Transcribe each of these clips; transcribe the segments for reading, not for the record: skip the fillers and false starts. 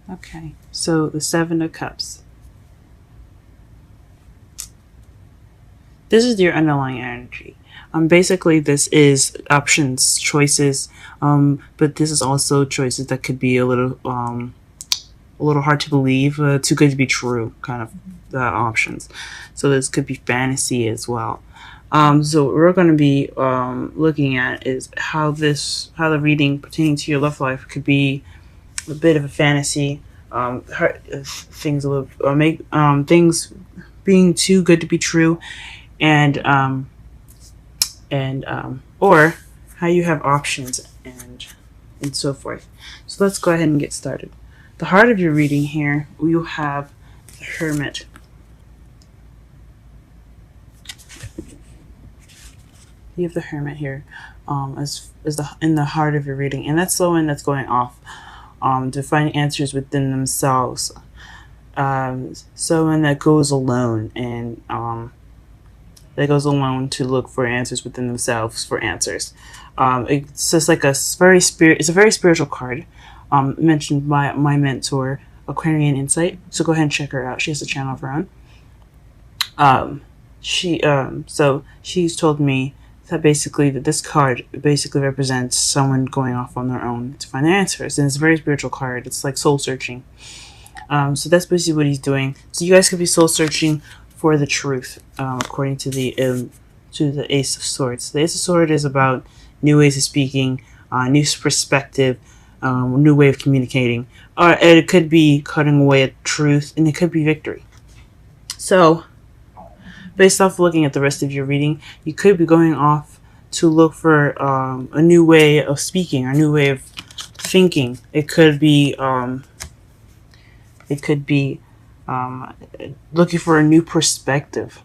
Okay, so the Seven of Cups. This is your underlying energy. Basically, this is options, choices, but this is also choices that could be a little hard to believe, too good to be true, kind of options. So this could be fantasy as well. So what we're going to be looking at is how the reading pertaining to your love life could be a bit of a fantasy. Things a little, or make things being too good to be true, and or how you have options and so forth. So let's go ahead and get started. The heart of your reading here, you have the Hermit. You have the Hermit here, as in the heart of your reading, and that's the one that's going off, to find answers within themselves. Someone that goes alone and to look for answers within themselves for answers. It's just like it's a very spiritual card. Mentioned by my mentor, Aquarian Insight. So go ahead and check her out. She has a channel of her own. So she's told me that basically that this card basically represents someone going off on their own to find answers, and it's a very spiritual card. It's like soul searching. So that's basically what he's doing. So you guys could be soul searching for the truth, according to the Ace of Swords. The Ace of Swords is about new ways of speaking, new perspective, new way of communicating. And it could be cutting away at truth, and it could be victory. So, based off looking at the rest of your reading, you could be going off to look for a new way of speaking, a new way of thinking. It could be looking for a new perspective.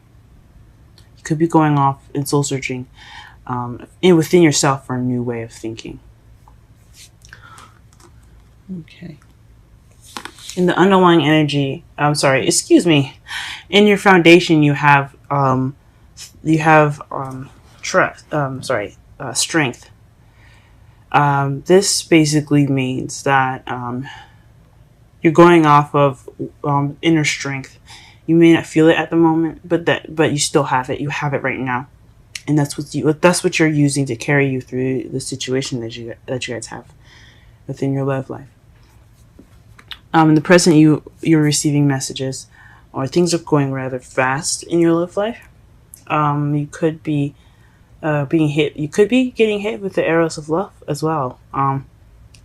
You could be going off and soul searching within yourself for a new way of thinking. Okay. In the underlying energy, in your foundation, you have strength. This basically means that you're going off of inner strength. You may not feel it at the moment, but you still have it. You have it right now, and that's what you're using to carry you through the situation that you guys have within your love life. In the present, you're receiving messages, or things are going rather fast in your love life. You could be being hit. You could be getting hit with the arrows of love as well.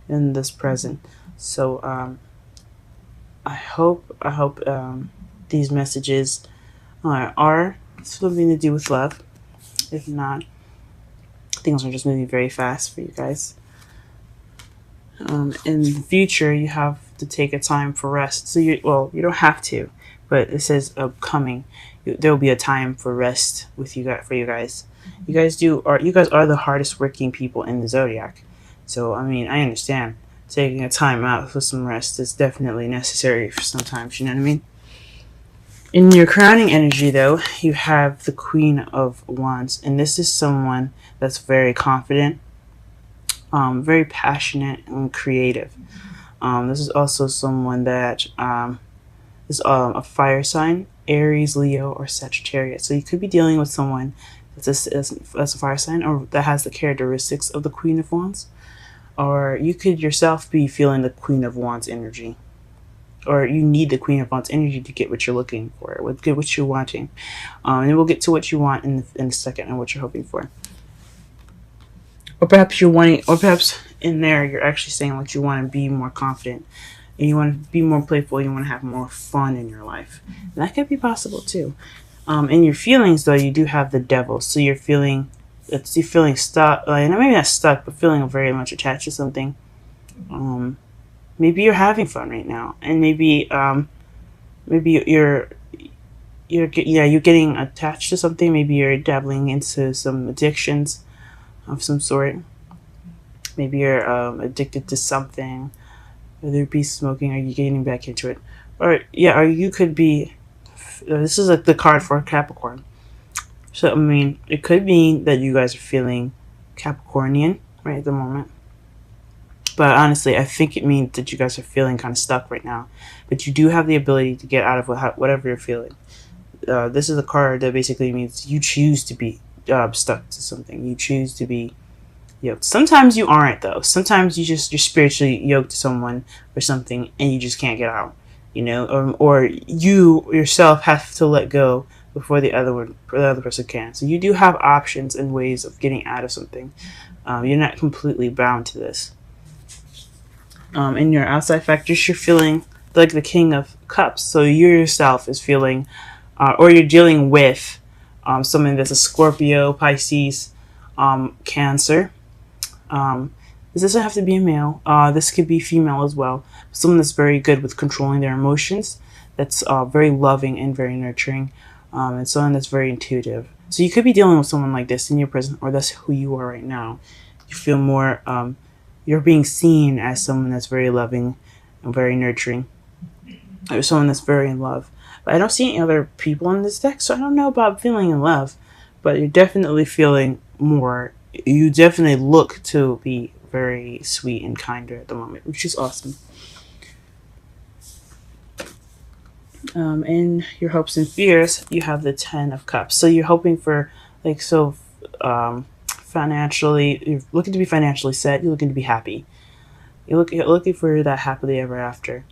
In this present, so I hope these messages are something to do with love. If not, things are just moving very fast for you guys. In the future, you have to take a time for rest. So you don't have to, but it says upcoming. There will be a time for rest with you guys. For you guys, you guys are the hardest working people in the zodiac. So I mean, I understand taking a time out for some rest is definitely necessary for sometimes. You know what I mean? In your crowning energy, though, you have the Queen of Wands, and this is someone that's very confident, very passionate and creative. This is also someone that is a fire sign, Aries, Leo, or Sagittarius. So you could be dealing with someone that's a fire sign, or that has the characteristics of the Queen of Wands. Or you could yourself be feeling the Queen of Wands energy. Or you need the Queen of Wands energy to get what you're looking for, get what you're wanting. And we'll get to what you want in a second and what you're hoping for. Or perhaps in there you're actually saying what you want to be more confident, and you want to be more playful, you want to have more fun in your life. And that could be possible too. In your feelings, though, you do have the Devil. So you're feeling stuck, maybe not stuck, but feeling very much attached to something. Maybe you're having fun right now, and maybe you're getting attached to something. Maybe you're dabbling into some addictions of some sort. Maybe you're addicted to something, whether it be smoking, or you getting back into it, or you could be. This is like the card for Capricorn. So I mean, it could mean that you guys are feeling Capricornian right at the moment. But honestly, I think it means that you guys are feeling kind of stuck right now. But you do have the ability to get out of whatever you're feeling. This is a card that basically means you choose to be stuck to something. You choose to be yoked. Sometimes you aren't, though. Sometimes you're spiritually yoked to someone or something, and you just can't get out. You know, or you yourself have to let go before the other person can. So you do have options and ways of getting out of something. You're not completely bound to this. In your outside factors, you're feeling like the King of Cups. So you yourself is feeling, or you're dealing with someone that's a Scorpio, Pisces, Cancer. This doesn't have to be a male. This could be female as well. Someone that's very good with controlling their emotions. That's very loving and very nurturing. And someone that's very intuitive. So you could be dealing with someone like this in your present, or that's who you are right now. You feel more, you're being seen as someone that's very loving and very nurturing. Or someone that's very in love. But I don't see any other people in this deck, so I don't know about feeling in love. But you're definitely feeling more. You definitely look to be very sweet and kinder at the moment, which is awesome. In your hopes and fears, you have the 10 of Cups. So you're hoping for, like, financially, you're looking to be financially set. You're looking to be happy. You're looking for that happily ever after.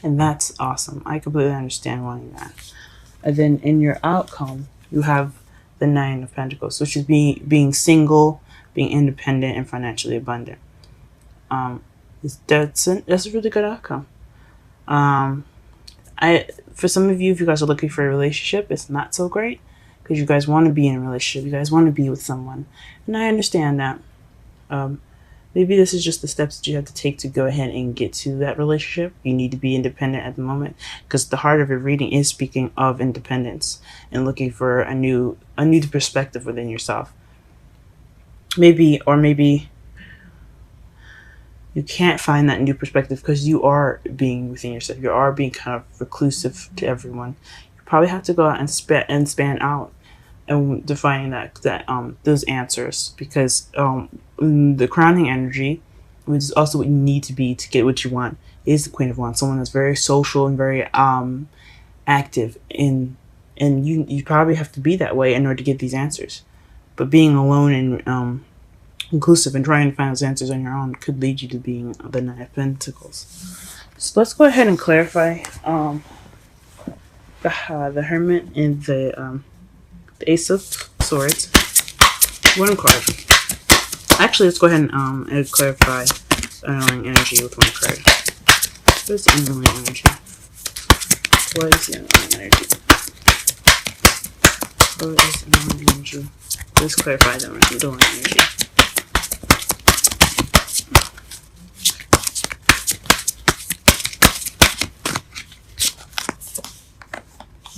And that's awesome. I completely understand wanting that. And then in your outcome, you have the 9 of Pentacles, which is being single, being independent, and financially abundant. That's a really good outcome. For some of you, if you guys are looking for a relationship, it's not so great because you guys want to be in a relationship. You guys want to be with someone, and I understand that. Maybe this is just the steps that you have to take to go ahead and get to that relationship. You need to be independent at the moment because the heart of your reading is speaking of independence and looking for a new perspective within yourself. Maybe you can't find that new perspective because you are being within yourself. You are being kind of reclusive to everyone. You probably have to go out and span out and defining those answers, because the crowning energy, which is also what you need to be to get what you want, is the Queen of Wands. Someone that's very social and very active, and you probably have to be that way in order to get these answers. But being alone and inclusive and trying to find those answers on your own could lead you to being the 9 of Pentacles. So let's go ahead and clarify the Hermit and the Ace of Swords. One card. Actually, let's go ahead and clarify the underlying energy with one card. What is the underlying energy? What is the underlying energy? What is the underlying energy? Let's clarify the underlying energy.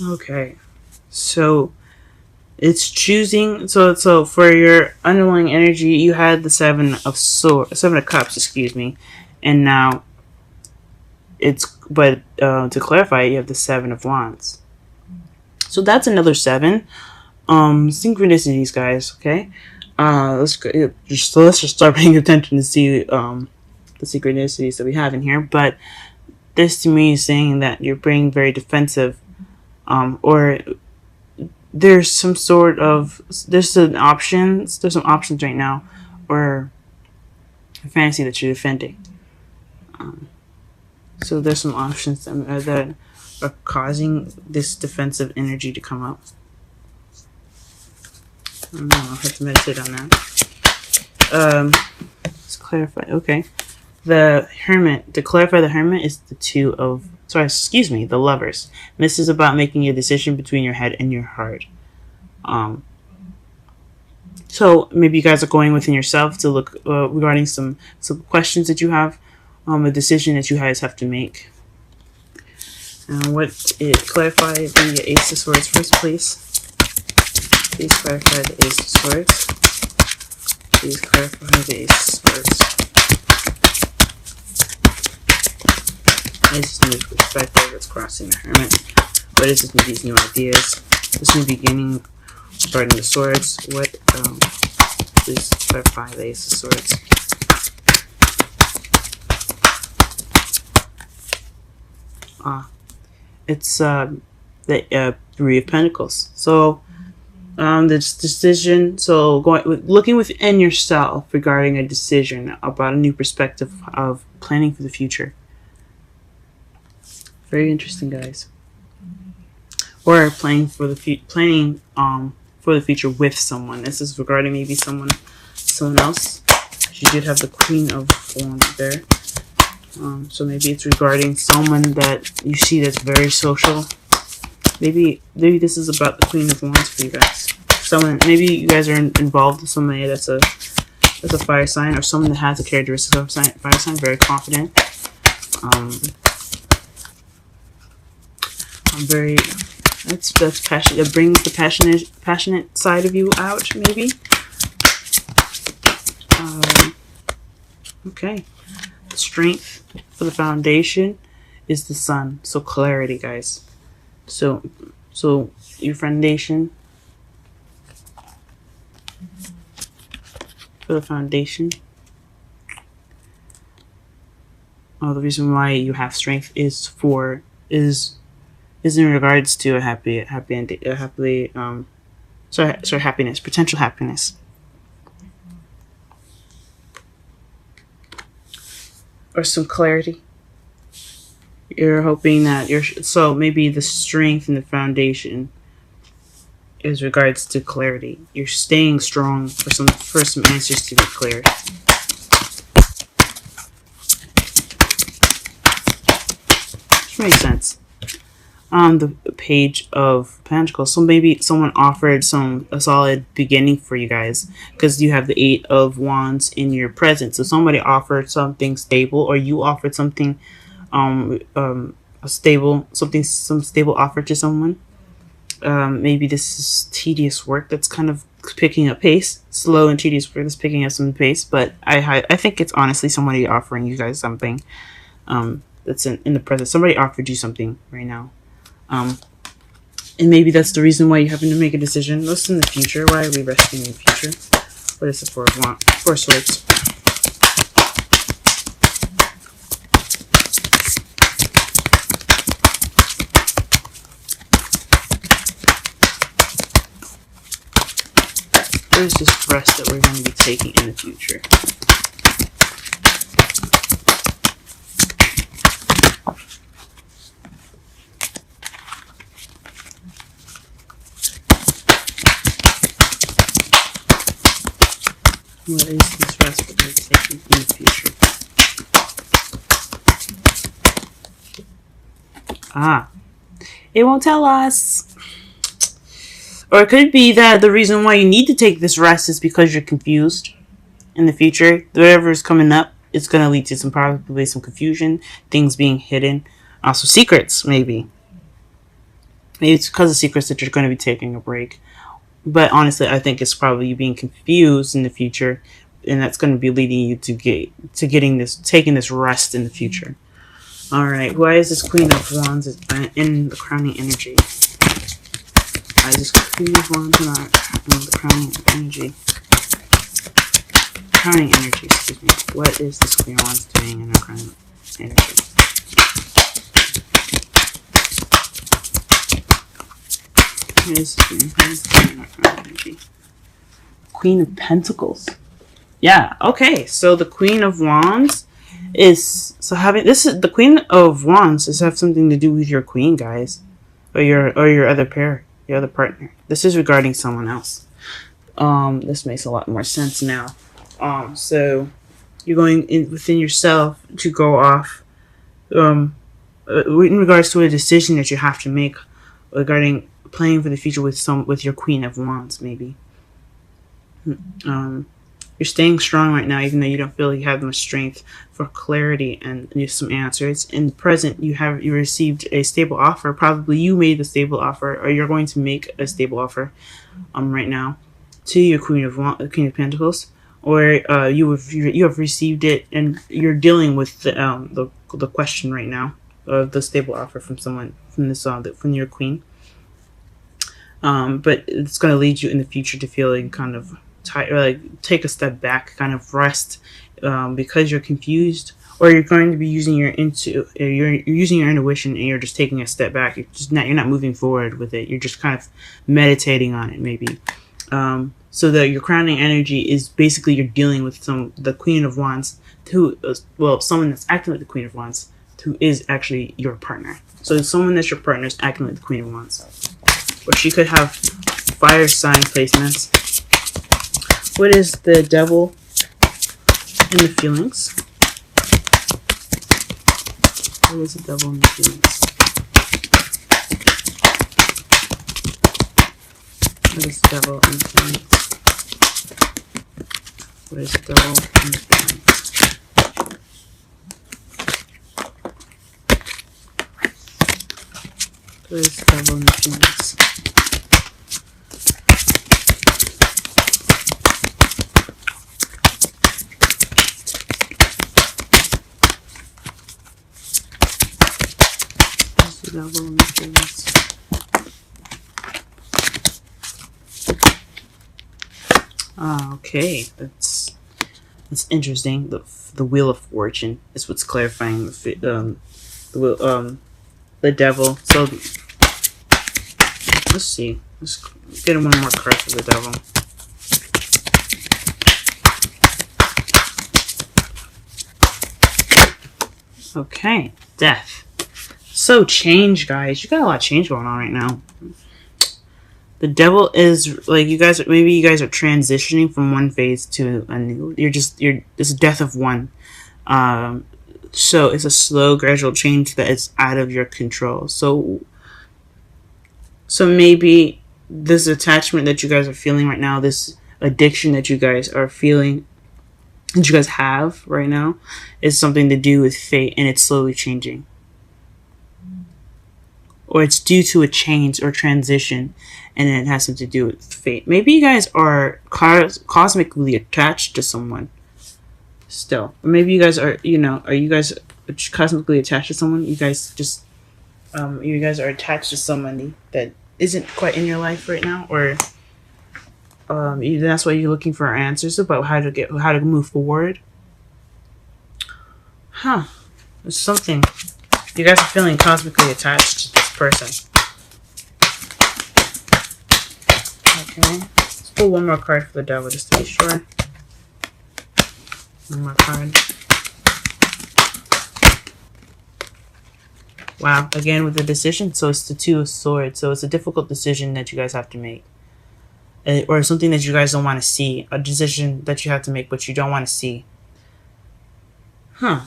Okay, so it's choosing. So for your underlying energy, you had the 7 of Cups, excuse me, and now to clarify, you have the 7 of Wands. So that's another 7. Synchronicities, guys. Okay, let's just start paying attention to see the synchronicities that we have in here. But this to me is saying that you're being very defensive. Or there's some options right now, or a fantasy that you're defending. So there's some options that are causing this defensive energy to come up. I don't know, I'll have to meditate on that. Let's clarify. Okay. The Hermit, to clarify, the Hermit is the Lovers. And this is about making a decision between your head and your heart. So maybe you guys are going within yourself to look regarding some questions that you have, a decision that you guys have to make. Clarify the Ace of Swords first, please. Please clarify the Ace of Swords. Please clarify the Ace of Swords. This is new perspective that's crossing the Hermit. What is these new ideas? This new beginning regarding the swords. Please clarify the Ace of Swords. It's the Three of Pentacles. So this decision. So looking within yourself regarding a decision about a new perspective of planning for the future. Very interesting, guys. Or planning for the future with someone. This is regarding maybe someone else. She did have the Queen of Wands there. So maybe it's regarding someone that you see that's very social. Maybe this is about the Queen of Wands for you guys. Maybe you guys are involved with somebody that's a fire sign, or someone that has the characteristics of a fire sign, very confident. I'm very that's passionate. That brings the passionate side of you out, maybe. Okay. Strength for the foundation is the Sun. So clarity, guys. So your foundation for the foundation. The reason why you have strength is in regards to a happiness, potential happiness. Or some clarity. You're hoping that so maybe the strength in the foundation is regards to clarity. You're staying strong for some answers to be clear. Which makes sense. The Page of Pentacles. So maybe someone offered a solid beginning for you guys, because you have the Eight of Wands in your present. So somebody offered something stable, or you offered something, some stable offer to someone. Maybe this is tedious work that's kind of picking up pace, slow and tedious work that's picking up some pace. But I think it's honestly somebody offering you guys something, that's in the present. Somebody offered you something right now. And maybe that's the reason why you happen to make a decision. What's in the future? Why are we resting in the future? What is the Four of Swords? What is this rest that we're going to be taking in the future? What is this rest that we're taking in the future? It won't tell us. Or it could be that the reason why you need to take this rest is because you're confused in the future. Whatever is coming up, it's going to lead to probably some confusion, things being hidden. Also secrets, maybe. Maybe it's because of secrets that you're going to be taking a break. But honestly, I think it's probably you being confused in the future, and that's going to be leading you to taking this rest in the future. All right, why is this Queen of Wands in the crowning energy? Why is this Queen of Wands in the crowning energy? Crowning energy, excuse me. What is this Queen of Wands doing in the crowning energy? Queen of Pentacles. Yeah, okay. So the Queen of Wands is the Queen of Wands does have something to do with your queen, guys. Or your other pair, your other partner. This is regarding someone else. This makes a lot more sense now. So you're going within yourself to go off in regards to a decision that you have to make regarding planning for the future with your Queen of Wands, maybe. You're staying strong right now, even though you don't feel like you have much strength, for clarity and some answers. In the present, you received a stable offer. Probably you made the stable offer, or you're going to make a stable offer right now to your Queen of Pentacles, or you have received it and you're dealing with the question right now of the stable offer from someone from your queen. But it's going to lead you in the future to feeling kind of tired, or like take a step back, kind of rest, because you're confused, or you're going to be using you're using your intuition, and you're just taking a step back. You're not moving forward with it. You're just kind of meditating on it, maybe. So that your crowning energy is basically you're dealing with the Queen of Wands, someone that's acting like the Queen of Wands, who is actually your partner. So someone that's your partner is acting like the Queen of Wands, or she could have fire sign placements. What is the Devil in the feelings? What is the Devil in the feelings? What is the Devil in the feelings? What is the Devil in the feelings? What is the Devil in the feelings? Devil in the feelings. Okay, that's interesting. The Wheel of Fortune is what's clarifying the Devil. So let's see. Let's get one more card for the Devil. Okay, Death. So change, guys. You got a lot of change going on right now. The Devil is like you guys are transitioning from one phase to a new. It's a death of one. So it's a slow, gradual change that is out of your control. So maybe this attachment that you guys are feeling right now, this addiction that you guys are feeling, that you guys have right now, is something to do with fate, and it's slowly changing. Or it's due to a change or transition, and it has something to do with fate. Maybe you guys are cosmically attached to someone still. Or maybe you guys are you guys cosmically attached to someone? You guys just, you guys are attached to somebody that isn't quite in your life right now? Or that's why you're looking for answers about how to move forward? Huh. There's something. You guys are feeling cosmically attached to this person. Okay. Let's pull one more card for the Devil just to be sure. One more card. Wow. Again with the decision. So it's the Two of Swords. So it's a difficult decision that you guys have to make. Or something that you guys don't want to see. A decision that you have to make but you don't want to see. Huh.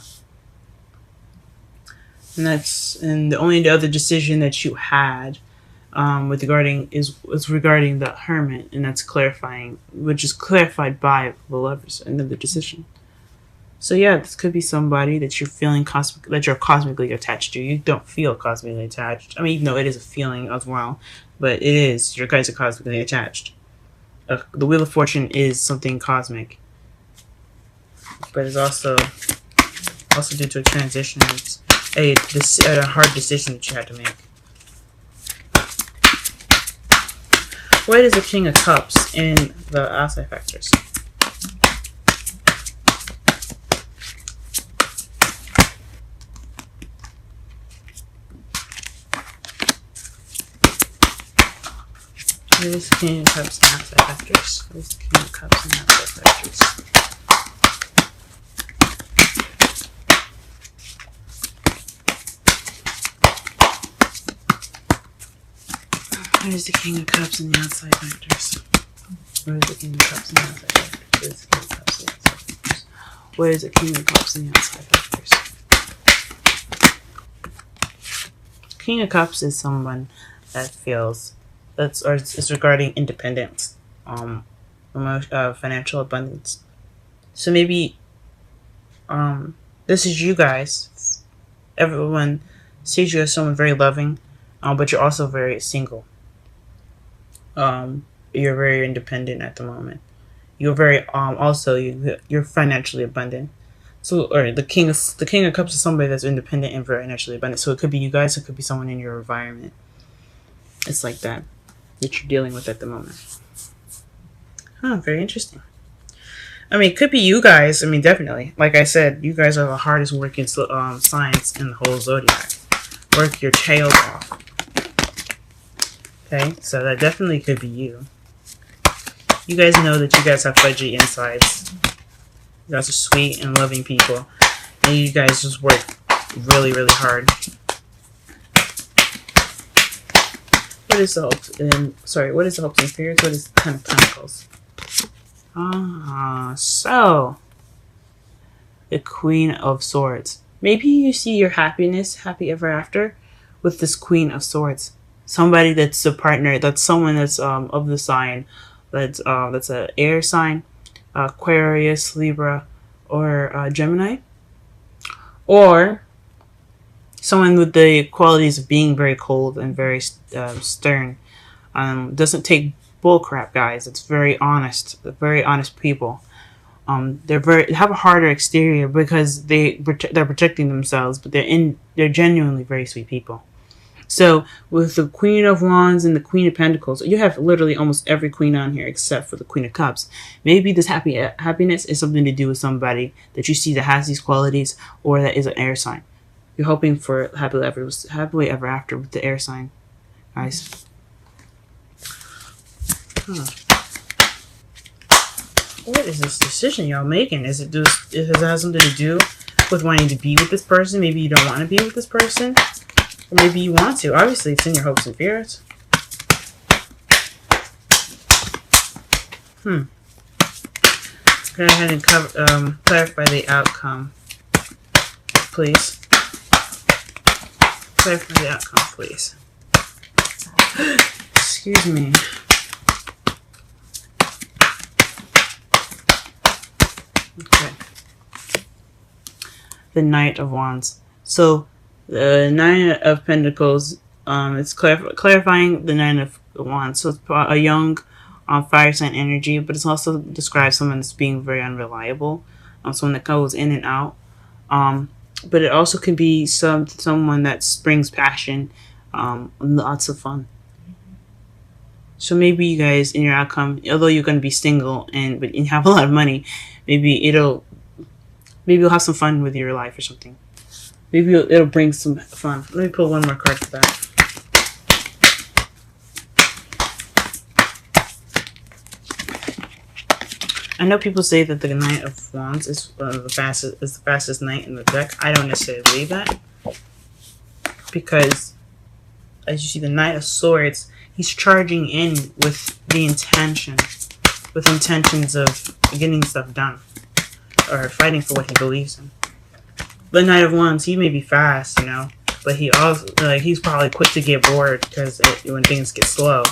And the only other decision that you had regarding the Hermit, and that's clarifying, which is clarified by the Lovers, another decision. So yeah, this could be somebody that you're feeling that you're cosmically attached to. You don't feel cosmically attached. I mean, even though it is a feeling as well, but it is. You guys are cosmically attached. The Wheel of Fortune is something cosmic, but it's also due to a transition. It's a hard decision that you had to make. What is the King of Cups in the outside factors? What is the King of Cups in outside factors? What is the King of Cups in outside factors? What is the King of Cups in the outside factors? What is the King of Cups in the outside factors? What is the King of Cups in the outside factors? King of Cups is someone that feels it's regarding independence, financial abundance. So maybe this is you guys. Everyone sees you as someone very loving, but you're also very single. You're very independent at the moment. You're very you're financially abundant. So, or the King of Cups is somebody that's independent and very financially abundant. So it could be you guys. It could be someone in your environment. It's like that you're dealing with at the moment. Huh, very interesting. I mean, it could be you guys. I mean, definitely. Like I said, you guys are the hardest working signs in the whole zodiac. Work your tails off. Okay, so that definitely could be you. You guys know that you guys have fudgy insides. You guys are sweet and loving people. And you guys just work really, really hard. What is the what is the hopes and fears? What is the 10 of Pentacles? So the Queen of Swords. Maybe you see your happiness, happy ever after, with this Queen of Swords. Somebody that's a partner, that's someone that's of the sign, that's an air sign, Aquarius, Libra, or Gemini, or someone with the qualities of being very cold and very stern. Doesn't take bullcrap, guys. It's very honest. They're very honest people. They have a harder exterior because they're protecting themselves, but they're genuinely very sweet people. So with the Queen of Wands and the Queen of Pentacles, you have literally almost every queen on here except for the Queen of Cups. Maybe this happiness is something to do with somebody that you see that has these qualities, or that is an air sign. You're hoping for happily ever after with the air sign, guys. What is this decision y'all making? Does it have something to do with wanting to be with this person? Maybe you don't want to be with this person, or maybe you want to. Obviously, it's in your hopes and fears. Go ahead and clarify the outcome, please. Clarify the outcome, please. Excuse me. Okay. The Knight of Wands. So the Nine of Pentacles, it's clarifying the Nine of Wands. So it's a young fire sign energy, but it's also describes someone that's being very unreliable, someone that goes in and out. But it also can be someone that brings passion, lots of fun. So maybe you guys, in your outcome, although you're going to be single but you have a lot of money, maybe you'll have some fun with your life or something. Maybe it'll bring some fun. Let me pull one more card for that. I know people say that the Knight of Wands is the fastest knight in the deck. I don't necessarily believe that, because as you see, the Knight of Swords, he's charging in with intentions of getting stuff done or fighting for what he believes in. The Knight of Wands, he may be fast, but he also he's probably quick to get bored because when things get slow.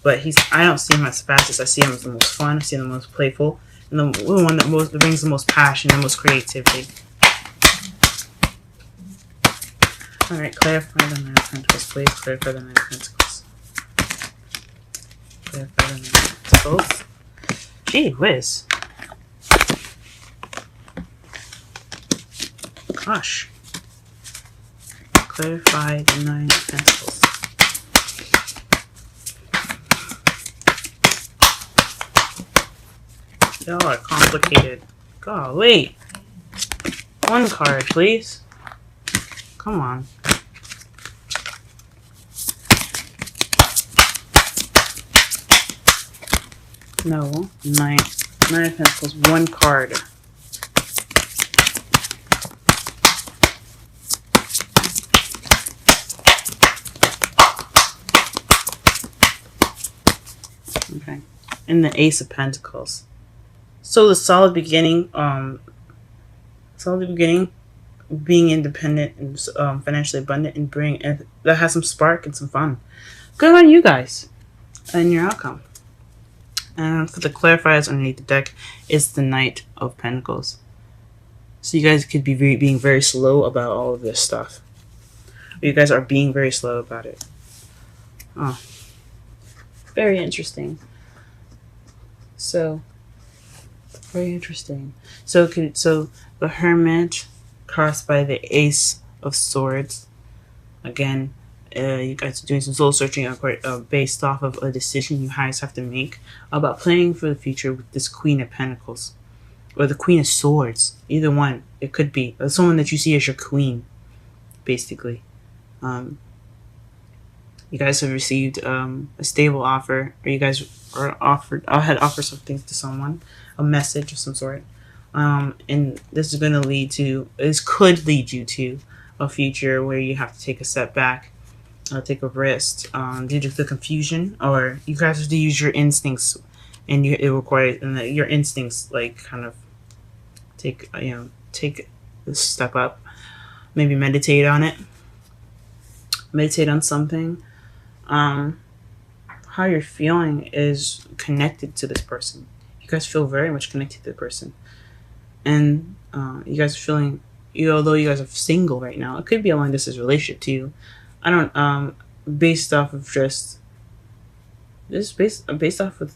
But I don't see him as fastest. I see him as the most fun. I see him the most playful, and the one that brings the most passion and most creativity. All right, clarify the Nine of Pentacles, please. Clarify the Nine of Pentacles. Clarify the Nine of Pentacles. Gee whiz. Gosh. Clarify the Nine of Pentacles. Y'all are complicated. Golly. One card, please. Come on. No. Nine of Pentacles. One card. Okay. And the Ace of Pentacles. So the solid beginning, being independent and financially abundant, and that has some spark and some fun. Good on you guys and your outcome. And for the clarifiers underneath the deck is the Knight of Pentacles. So you guys could be being very slow about all of this stuff. You guys are being very slow about it. Oh, very interesting. So. Very interesting. So the Hermit crossed by the Ace of Swords. Again, you guys are doing some soul searching based off of a decision you guys have to make about planning for the future with this Queen of Pentacles. or the Queen of Swords. Either one. It could be someone that you see as your queen, basically. You guys have received a stable offer, or you guys are offered, had offered something to someone, a message of some sort. And this is going to lead to, this could lead you to a future where you have to take a step back, take a rest, due to the confusion, or you guys have to use your instincts, and it requires, and your instincts, like, kind of take this step up, maybe meditate on it, meditate on something. How you're feeling is connected to this person. You guys feel very much connected to the person, and you guys are feeling, although you guys are single right now, it could be a long distance relationship too. I don't, based off of just this, based off of,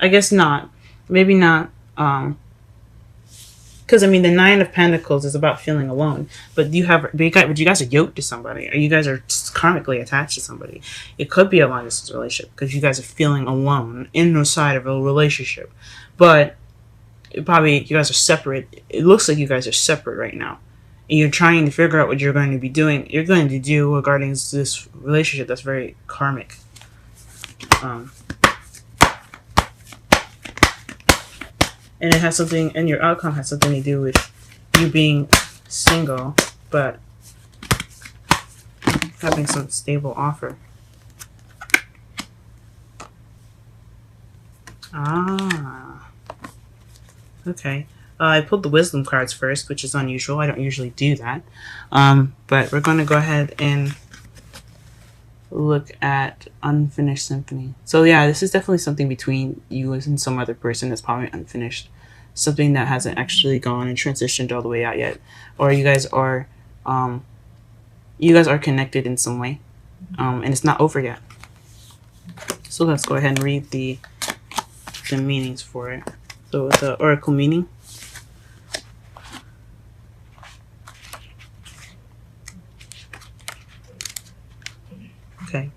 I guess not, maybe not, because I mean, the Nine of Pentacles is about feeling alone, but you guys are yoked to somebody, or you guys are karmically attached to somebody. It could be a long distance relationship because you guys are feeling alone in the side of a relationship, but you guys are separate. It looks like you guys are separate right now, and you're trying to figure out what you're going to be doing. You're going to do regarding this relationship that's very karmic. And it has something, and your outcome has something to do with you being single, but having some stable offer. Okay. I pulled the wisdom cards first, which is unusual. I don't usually do that. But we're going to go ahead and look at unfinished symphony. So yeah, this is definitely something between you and some other person that's probably unfinished. Something that hasn't actually gone and transitioned all the way out yet. Or you guys are connected in some way. And it's not over yet. So let's go ahead and read the meanings for it. So the oracle meaning. Okay.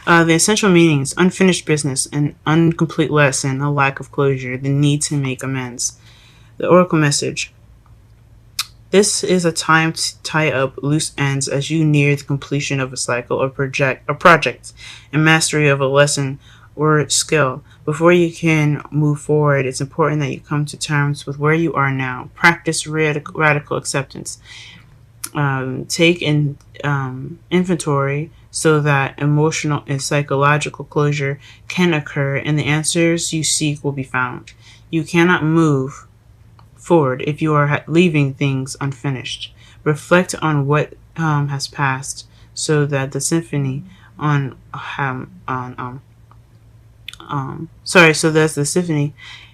The essential meanings: unfinished business, an incomplete lesson, a lack of closure, the need to make amends. The oracle message: this is a time to tie up loose ends as you near the completion of a cycle or project, and mastery of a lesson or skill. Before you can move forward, it's important that you come to terms with where you are now. Practice radical acceptance. Take in inventory so that emotional and psychological closure can occur and the answers you seek will be found. You cannot move forward if you are leaving things unfinished. Reflect on what has passed so that the symphony so that the symphony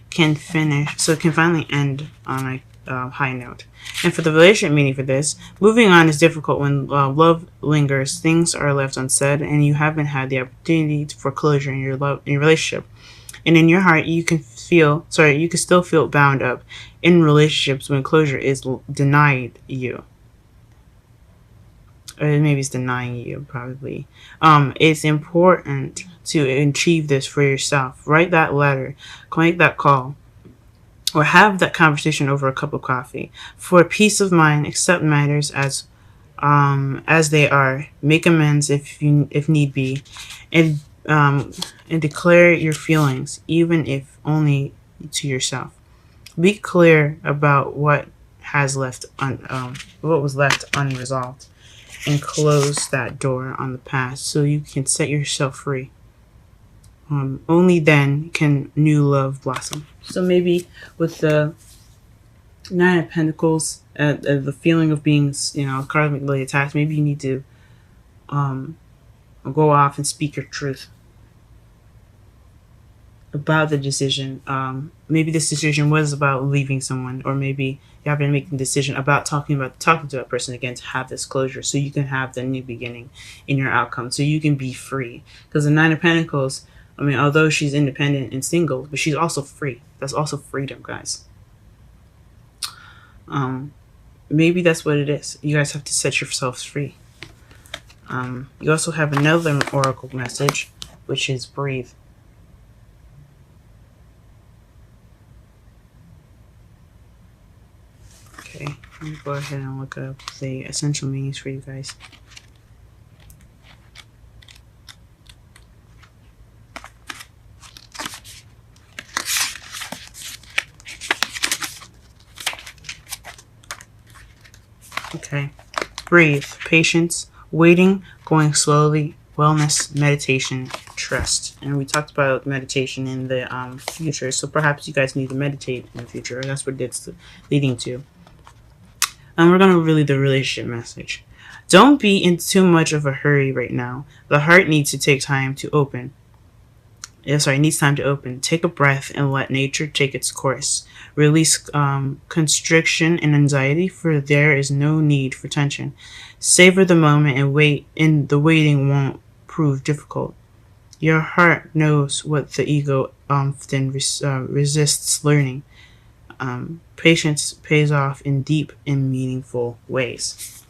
can finish, so it can finally end on a high note. And for the relationship meaning for this, moving on is difficult when love lingers, things are left unsaid, and you haven't had the opportunity for closure in your relationship. And in your heart, you can still feel bound up in relationships when closure is denied you. Or maybe it's denying you, probably. It's important to achieve this for yourself. Write that letter, make that call, or have that conversation over a cup of coffee. For peace of mind, accept matters as they are. Make amends if need be, and declare your feelings, even if only to yourself. Be clear about what was left unresolved, and close that door on the past so you can set yourself free. Only then can new love blossom. So maybe with the Nine of Pentacles, the feeling of being, karmically attached, maybe you need to go off and speak your truth about the decision. Maybe this decision was about leaving someone, or maybe you have been making a decision about talking to that person again to have this closure, so you can have the new beginning in your outcome, so you can be free. Because the Nine of Pentacles, I mean, although she's independent and single, but she's also free. That's also freedom, guys. Maybe that's what it is. You guys have to set yourselves free. You also have another oracle message, which is breathe. go ahead and look up the essential meanings for you guys. Okay. Breathe. Patience. Waiting. Going slowly. Wellness. Meditation. Trust. And we talked about meditation in the future, so perhaps you guys need to meditate in the future. That's what it's leading to. And we're going to read the relationship message. Don't be in too much of a hurry right now. The heart needs to take time to open. Needs time to open. Take a breath and let nature take its course. Release constriction and anxiety, for there is no need for tension. Savor the moment and wait, and the waiting won't prove difficult. Your heart knows what the ego often resists learning. Patience pays off in deep and meaningful ways.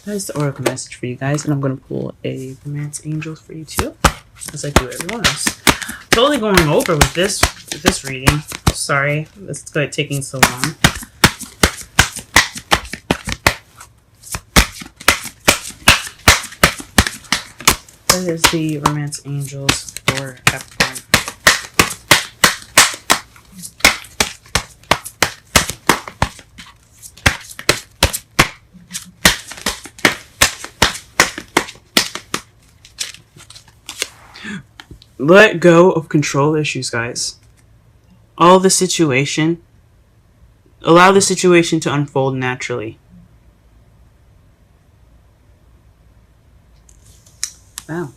That's the oracle message for you guys, and I'm going to pull a romance angel for you too, as I do everyone else. Totally going over with this reading. Sorry, it's taking so long. That is the romance angels for Capricorn. Let go of control issues, guys. Allow the situation to unfold naturally. Wow.